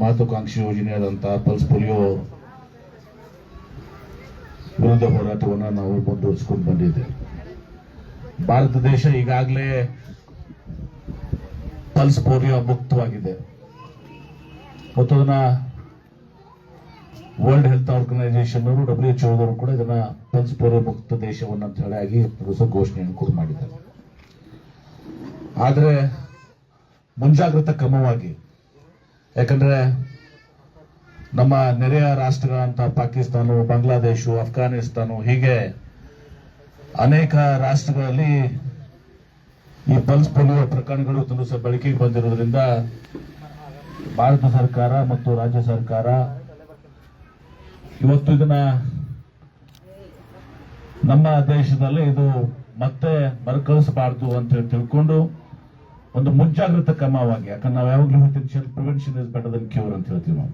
ಮಹತ್ವಾಕಾಂಕ್ಷಿ ಯೋಜನೆಯಾದಂತಹ pulse polio ವಿರುದ್ಧ ಹೋರಾಟವನ್ನು ನಾವು ಮುಂದುವರಿಸಿಕೊಂಡು ಬಂದಿದ್ದೇವೆ. ಭಾರತ ದೇಶ ಈಗಾಗಲೇ ಪಲ್ಸ್ ಪೋಲಿಯೋ ಮುಕ್ತವಾಗಿದೆ ಮತ್ತು ಅದನ್ನ ವರ್ಲ್ಡ್ ಹೆಲ್ತ್ ಆರ್ಗನೈಸೇಷನ್ ಅವರು WHO ಅವರು ಕೂಡ ಇದನ್ನ ಪಲ್ಸ್ ಪೋಲಿಯೋ ಮುಕ್ತ ದೇಶವನ್ನು ಅಂತ ಹೇಳಿ ಘೋಷಣೆಯನ್ನು ಕೂಡ ಮಾಡಿದ್ದಾರೆ. ಆದರೆ ಮುಂಜಾಗ್ರತಾ ಕ್ರಮವಾಗಿ, ಯಾಕಂದ್ರೆ ನಮ್ಮ ನೆರೆಯ ರಾಷ್ಟ್ರಗಳಂತ ಪಾಕಿಸ್ತಾನ, ಬಾಂಗ್ಲಾದೇಶ, ಅಫ್ಘಾನಿಸ್ತಾನ ಹೀಗೆ ಅನೇಕ ರಾಷ್ಟ್ರಗಳಲ್ಲಿ ಈ ಪಲ್ಸ್ ಪೋಲಿಯೋ ಪ್ರಕರಣಗಳು ಸಹ ಬೆಳಕಿಗೆ ಬಂದಿರೋದ್ರಿಂದ ಭಾರತ ಸರ್ಕಾರ ಮತ್ತು ರಾಜ್ಯ ಸರ್ಕಾರ ಇವತ್ತು ಇದನ್ನ ನಮ್ಮ ದೇಶದಲ್ಲಿ ಇದು ಮತ್ತೆ ಮರುಕಳಿಸಬಾರದು ಅಂತ ಹೇಳಿ ತಿಳ್ಕೊಂಡು ಒಂದು ಮುಂಜಾಗ್ರತಾ ಕ್ರಮವಾಗಿ, ಯಾಕಂದ್ರೆ ನಾವು ಯಾವಾಗಲೂ ಹೇಳ್ತೀವಿ prevention is better than cure ಅಂತ ಹೇಳ್ತೀವಿ. ನಾವು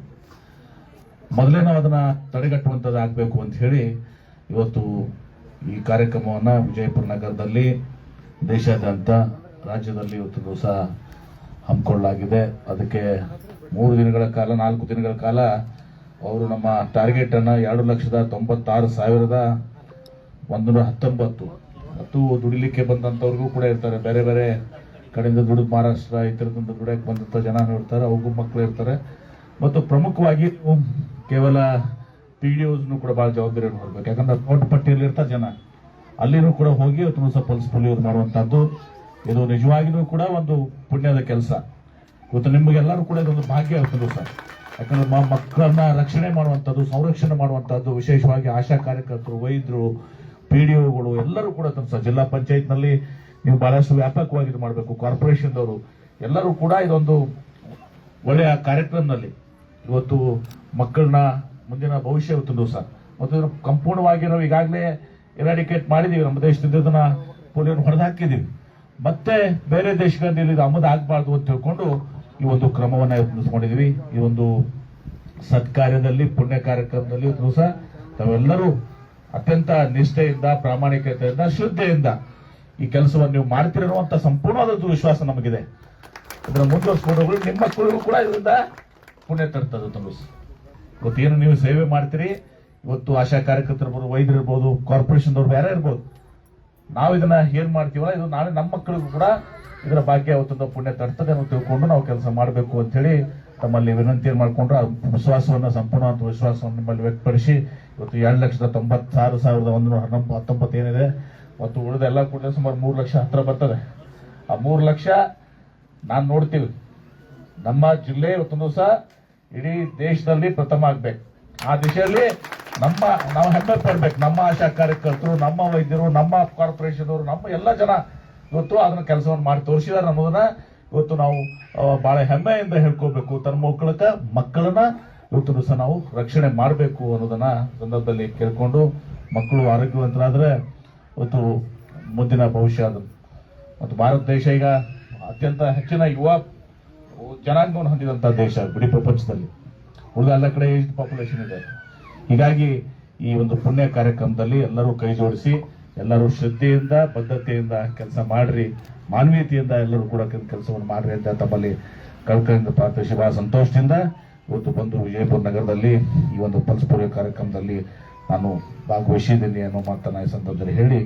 ಮೊದಲೇ ನಾವು ಅದನ್ನ ತಡೆಗಟ್ಟುವಂಥದ್ದು ಆಗಬೇಕು ಅಂತ ಹೇಳಿ ಇವತ್ತು ಈ ಕಾರ್ಯಕ್ರಮವನ್ನು ವಿಜಯಪುರ ನಗರದಲ್ಲಿ, ದೇಶಾದ್ಯಂತ, ರಾಜ್ಯದಲ್ಲಿ ಇವತ್ತು ದಿವಸ ಹಮ್ಮಿಕೊಳ್ಳಲಾಗಿದೆ. ಅದಕ್ಕೆ 3 ದಿನಗಳ ಕಾಲ, 4 ದಿನಗಳ ಕಾಲ ಅವರು ನಮ್ಮ ಟಾರ್ಗೆಟ್ ಅನ್ನ 2,96,119 ಮತ್ತು ದುಡಿಲಿಕ್ಕೆ ಬಂದಂತವ್ರಿಗೂ ಕೂಡ ಇರ್ತಾರೆ. ಬೇರೆ ಬೇರೆ ಕಡೆಯಿಂದ ದುಡಿದು ಮಹಾರಾಷ್ಟ್ರ ಇತರದಿಂದ ದುಡಿಯಕ್ಕೆ ಬಂದಂತ ಜನ ಇರ್ತಾರೆ, ಅವ್ರಿಗೂ ಮಕ್ಕಳು ಇರ್ತಾರೆ. ಮತ್ತು ಪ್ರಮುಖವಾಗಿ ಕೇವಲ PDOs ಕೂಡ ಬಹಳ ಜವಾಬ್ದಾರಿ ಹೊರಬೇಕು. ಯಾಕಂದ್ರೆ ನೋಟ್ ಪಟ್ಟಿಯಲ್ಲಿ ಇರ್ತಾರೆ ಜನ, ಅಲ್ಲಿನೂ ಕೂಡ ಹೋಗಿ ಇವತ್ತು ಪಲ್ಸ್ ಪೋಲಿಯೋ ಮಾಡುವಂತಹದ್ದು ಇದು ನಿಜವಾಗಿಯೂ ಕೂಡ ಒಂದು ಪುಣ್ಯದ ಕೆಲಸ. ಇವತ್ತು ನಿಮಗೆಲ್ಲರೂ ಕೂಡ ಇದೊಂದು ಭಾಗ್ಯ ಇವತ್ತು ಸರ್. ಯಾಕಂದ್ರೆ ಮಕ್ಕಳನ್ನ ರಕ್ಷಣೆ ಮಾಡುವಂಥದ್ದು, ಸಂರಕ್ಷಣೆ ಮಾಡುವಂತಹದ್ದು, ವಿಶೇಷವಾಗಿ ಆಶಾ ಕಾರ್ಯಕರ್ತರು, ವೈದ್ಯರು, PDOಗಳು ಎಲ್ಲರೂ ಕೂಡ ಸರ್, ಜಿಲ್ಲಾ ಪಂಚಾಯತ್ನಲ್ಲಿ ನೀವು ಬಹಳಷ್ಟು ವ್ಯಾಪಕವಾಗಿ ಇದು ಮಾಡಬೇಕು. ಕಾರ್ಪೊರೇಷನ್ದವರು ಎಲ್ಲರೂ ಕೂಡ ಇದೊಂದು ಒಳ್ಳೆಯ ಕಾರ್ಯಕ್ರಮದಲ್ಲಿ ಇವತ್ತು ಮಕ್ಕಳನ್ನ ಮುಂದಿನ ಭವಿಷ್ಯ ಇವತ್ತು ದಿವಸ ಮತ್ತು ಸಂಪೂರ್ಣವಾಗಿ ನಾವು ಈಗಾಗಲೇ ಎರಾಡಿಕೇಟ್ ಮಾಡಿದೀವಿ. ನಮ್ಮ ದೇಶದಿಂದ ಇದನ್ನ ಪೋಲಿಯೋನ ಹೊಡೆದು ಹಾಕಿದೀವಿ. ಮತ್ತೆ ಬೇರೆ ದೇಶಗಳಲ್ಲಿ ಇದು ಆಮದು ಆಗಬಾರ್ದು ಅಂತ ತಿಳ್ಕೊಂಡು ಈ ಒಂದು ಕ್ರಮವನ್ನ ನಡೆಸಿಕೊಂಡಿದೀವಿ. ಈ ಒಂದು ಸತ್ಕಾರ್ಯದಲ್ಲಿ, ಪುಣ್ಯ ಕಾರ್ಯಕ್ರಮದಲ್ಲಿ ಇವತ್ತು ಸಹ ತಾವೆಲ್ಲರೂ ಅತ್ಯಂತ ನಿಷ್ಠೆಯಿಂದ, ಪ್ರಾಮಾಣಿಕತೆಯಿಂದ, ಶ್ರದ್ಧೆಯಿಂದ ಈ ಕೆಲಸವನ್ನು ನೀವು ಮಾಡ್ತಿರುವಂತ ಸಂಪೂರ್ಣವಾದ ವಿಶ್ವಾಸ ನಮಗಿದೆ. ಇದನ್ನ ಮುಂದುವರಿಸಿಕೊಂಡು ನಿಮ್ಮ ಮಕ್ಕಳಿಗೂ ಕೂಡ ಇದರಿಂದ ಪುಣ್ಯ ತರ್ತದೆ. ಇವತ್ತು ಏನು ನೀವು ಸೇವೆ ಮಾಡ್ತೀರಿ, ಇವತ್ತು ಆಶಾ ಕಾರ್ಯಕರ್ತರಿರ್ಬೋದು, ವೈದ್ಯರಿರ್ಬೋದು, ಕಾರ್ಪೊರೇಷನ್ದವ್ರು ಬೇರೆ ಇರ್ಬೋದು, ನಾವು ಇದನ್ನ ಏನ್ ಮಾಡ್ತೀವಲ್ಲ ಇದು ನಾಳೆ ನಮ್ಮ ಮಕ್ಕಳಿಗೂ ಕೂಡ ಇದರ ಭಾಗ್ಯ ಅವತ್ತೊಂದು ಪುಣ್ಯ ತರ್ತದೆ ಅಂತ ತಿಳ್ಕೊಂಡು ನಾವು ಕೆಲಸ ಮಾಡಬೇಕು ಅಂತ ಹೇಳಿ ತಮ್ಮಲ್ಲಿ ವಿನಂತಿಯನ್ನು ಮಾಡಿಕೊಂಡ್ರೆ ಆ ವಿಶ್ವಾಸವನ್ನು, ಸಂಪೂರ್ಣವಾದ ವಿಶ್ವಾಸವನ್ನು ನಿಮ್ಮಲ್ಲಿ ವ್ಯಕ್ತಪಡಿಸಿ ಇವತ್ತು 2,96,119 ಏನಿದೆ ಮತ್ತು ಉಳಿದ ಎಲ್ಲ ಕೂಡ ಸುಮಾರು 3 ಲಕ್ಷ ಹತ್ರ ಬರ್ತದೆ. ಆ 3 ಲಕ್ಷ ನಾನು ನೋಡ್ತೀವಿ ನಮ್ಮ ಜಿಲ್ಲೆ ಇವತ್ತೊಂದು ದಿವಸ ಇಡೀ ದೇಶದಲ್ಲಿ ಪ್ರಥಮ ಆಗ್ಬೇಕು. ಆ ದಿಶೆಯಲ್ಲಿ ನಾವು ಹೆಮ್ಮೆ ಪಡ್ಬೇಕು. ನಮ್ಮ ಆಶಾ ಕಾರ್ಯಕರ್ತರು, ನಮ್ಮ ವೈದ್ಯರು, ನಮ್ಮ ಕಾರ್ಪೊರೇಷನ್ ಅವರು, ನಮ್ಮ ಎಲ್ಲ ಜನ ಇವತ್ತು ಅದನ್ನ ಕೆಲಸವನ್ನು ಮಾಡಿ ತೋರಿಸಿದಾರೆ ಅನ್ನೋದನ್ನ ಇವತ್ತು ನಾವು ಬಹಳ ಹೆಮ್ಮೆಯಿಂದ ಹೇಳ್ಕೋಬೇಕು. ತನ್ನ ಮಕ್ಕಳನ್ನ ಇವತ್ತು ದಿವಸ ನಾವು ರಕ್ಷಣೆ ಮಾಡಬೇಕು ಅನ್ನೋದನ್ನ ಸಂದರ್ಭದಲ್ಲಿ ಕೇಳ್ಕೊಂಡು, ಮಕ್ಕಳು ಆರೋಗ್ಯವಂತರಾದ್ರೆ ಇವತ್ತು ಮುಂದಿನ ಭವಿಷ್ಯ ಅದು. ಮತ್ತು ಭಾರತ ದೇಶ ಈಗ ಅತ್ಯಂತ ಹೆಚ್ಚಿನ ಯುವ ಜನಾಂಗವನ್ನು ಹೊಂದಿದಂತಹ ದೇಶ ಇಡೀ ಪ್ರಪಂಚದಲ್ಲಿ. ಉಳಿದ ಎಲ್ಲ ಕಡೆ ಏಜ್ ಪಾಪ್ಯುಲೇಷನ್ ಇದೆ. ಹೀಗಾಗಿ ಈ ಒಂದು ಪುಣ್ಯ ಕಾರ್ಯಕ್ರಮದಲ್ಲಿ ಎಲ್ಲರೂ ಕೈ ಜೋಡಿಸಿ, ಎಲ್ಲರೂ ಶ್ರದ್ಧೆಯಿಂದ, ಬದ್ಧತೆಯಿಂದ ಕೆಲಸ ಮಾಡ್ರಿ, ಮಾನವೀಯತೆಯಿಂದ ಎಲ್ಲರೂ ಕೂಡ ಕೆಲಸವನ್ನು ಮಾಡ್ರಿ ಅಂತ ತಮ್ಮಲ್ಲಿ ಕಳ್ಕಳಿಂದ ಪ್ರಾರ್ಥಿಸಿ ಬಹಳ ಸಂತೋಷದಿಂದ ಇವತ್ತು ಬಂದು ವಿಜಯಪುರ ನಗರದಲ್ಲಿ ಈ ಒಂದು ಪಲ್ಸ್ ಪೋಲಿಯೋ ಕಾರ್ಯಕ್ರಮದಲ್ಲಿ ನಾನು ಭಾಗವಹಿಸಿದ್ದೀನಿ ಅನ್ನೋ ಮಾತನ್ನ ಈ ಸಂದರ್ಭದಲ್ಲಿ ಹೇಳಿ